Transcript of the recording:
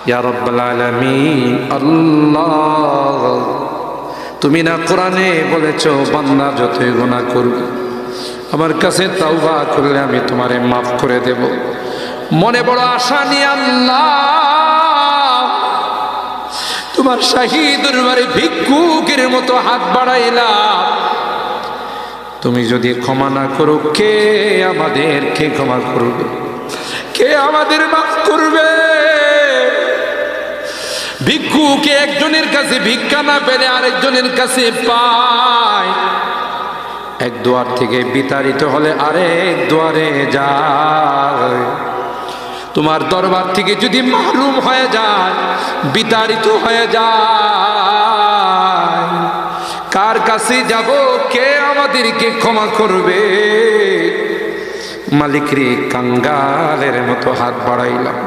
ইয়া রাব্বাল আলামিন। আল্লাহ, তুমি না কোরআনে বলেছো বান্দা যতই গুনাহ করবে আমার কাছে তাওবা করলে আমি তোমারে মাফ করে দেব। মনে বড় আশা নিয়ে আল্লাহ তোমার শাহী দরবারে ভিক্ষুকের মতো হাত বাড়াইলাম। তুমি যদি ক্ষমা না করো, কে আমাদেরকে ক্ষমা করবে? কে আমাদের মাফ করবে? ভিক্ষুকে একজনের কাছে ভিক্ষা না পেলে আরেকজনের কাছে পায়। এক দুয়ার থেকে বিতাড়িত হলে আরেক দুয়ারে যায়। তোমার দরবার থেকে যদি মাহরুম হয়ে যায়, বিতাড়িত হয়ে যায়, কার কাছে যাব? কে আমাদেরকে ক্ষমা করবে? মালিক রে, কাঙ্গালের মতো হাত বাড়াইলাম।